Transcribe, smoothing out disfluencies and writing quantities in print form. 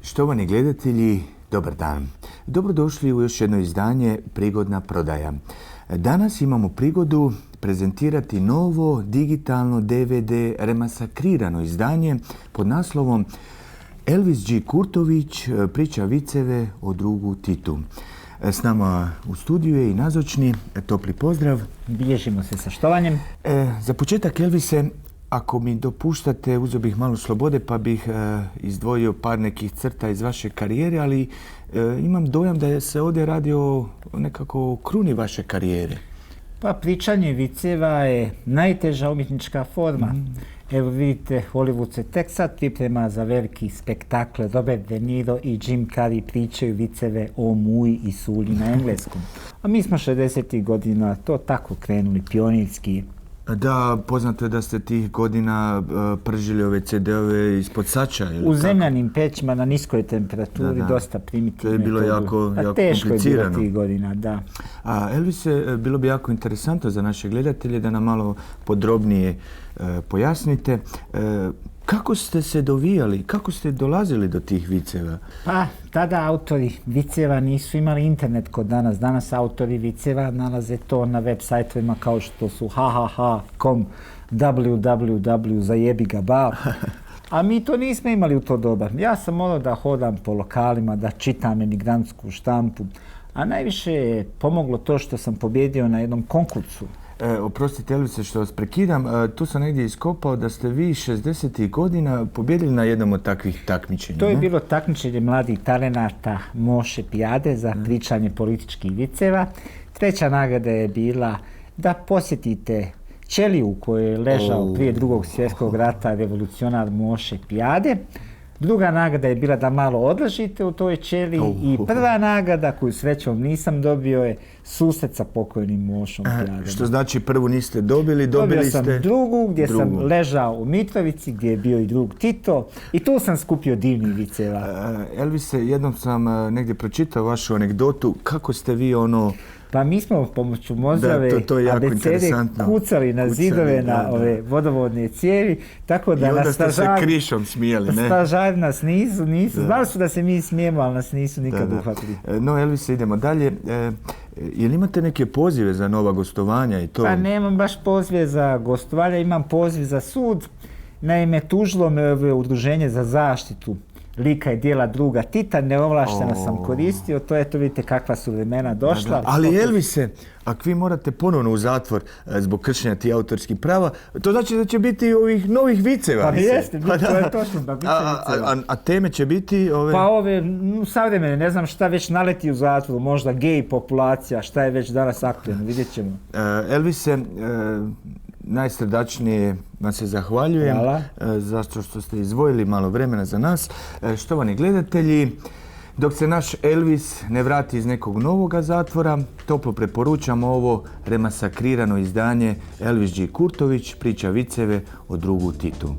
Štovani gledatelji, dobar dan. Dobrodošli u još jedno izdanje Prigodna prodaja. Danas imamo prigodu prezentirati novo digitalno DVD remasakrirano izdanje pod naslovom Elvis G. Kurtović priča viceve o drugu Titu. S nama u studiju je i nazočni, topli pozdrav. Bilježimo se sa štovanjem. Za početak, Elvise, ako mi dopuštate, uzeo bih malo slobode pa bih izdvojio par nekih crta iz vaše karijere, ali imam dojam da se ovdje radi o nekako kruni vaše karijere. Pa pričanje viceva je najteža umjetnička forma. Evo vidite, Hollywood se tek sad priprema za veliki spektakl. Robert De Niro i Jim Carrey pričaju viceve o muji i suli na engleskom. A mi smo 60. godina to tako krenuli, pionirski. Da, poznato je da ste tih godina pržili ove CD-ove ispod sača. U zemljanim pećima na niskoj temperaturi, dosta primitivno. To je bilo jako teško komplicirano. Je bilo tih godina, da. A Elvise, bilo bi jako interesantno za naše gledatelje da nam malo podrobnije pojasnite. Kako ste se dovijali, kako ste dolazili do tih viceva? Pa, tada autori viceva nisu imali internet kod danas. Danas autori viceva nalaze to na web sajtovima kao što su hahaha.com, www za jebiga ba. A mi to nismo imali u to doba. Ja sam morao da hodam po lokalima, da čitam emigrantsku štampu. A najviše je pomoglo to što sam pobjedio na jednom konkursu. Oprostite, Elvise, što vas prekidam. Tu sam negdje iskopao da ste vi 60. godina pobjedili na jednom od takvih takmičenja. To je bilo takmičenje mladih talenata Moše Pijade za pričanje političkih viceva. Treća nagrada je bila da posjetite ćeliju u kojoj je ležao prije Drugog svjetskog rata revolucionar Moše Pijade. Druga nagrada je bila da malo odležite u toj ćeliji i prva nagrada koju srećom nisam dobio je susret sa pokojnim Mošom Pijadom. Što znači prvu niste dobili, dobili ste... Dobio sam drugu gdje sam ležao u Mitrovici gdje je bio i drug Tito i tu sam skupio divnih viceva. Elvise, jednom sam negdje pročitao vašu anegdotu kako ste vi Pa mi smo pomoću Mozove abecede kucali na zidove, na ove vodovodne cijevi, tako da i onda ste se krišom smijeli, ne? Stažari nas nisu, znali su da se mi smijemo, ali nas nisu nikad uhvatili. No, Elvise, idemo dalje. Jel imate neke pozive za nova gostovanja i to? Pa nemam baš pozive za gostovanja, imam poziv za sud. Naime, tužilo me udruženje za zaštitu lika i dijela druga Tita, neovlašteno sam koristio, to vidite kakva su vremena došla. Ali Elvise, ako vi morate ponovno u zatvor zbog kršenja tih autorskih prava, to znači da će biti ovih novih viceva. Pa jeste, to je točno, da biće viceva. A teme će biti ove... Pa ove savremene, ne znam šta već naleti u zatvoru, možda gej populacija, šta je već danas aktualno, vidjet ćemo. Elvise, najsrdačnije vam se zahvaljujem. Hvala. Zato što ste izdvojili malo vremena za nas. Štovani gledatelji, dok se naš Elvis ne vrati iz nekog novoga zatvora, toplo preporučam ovo remasakrirano izdanje Elvis G. Kurtović priča viceve o drugu Titu.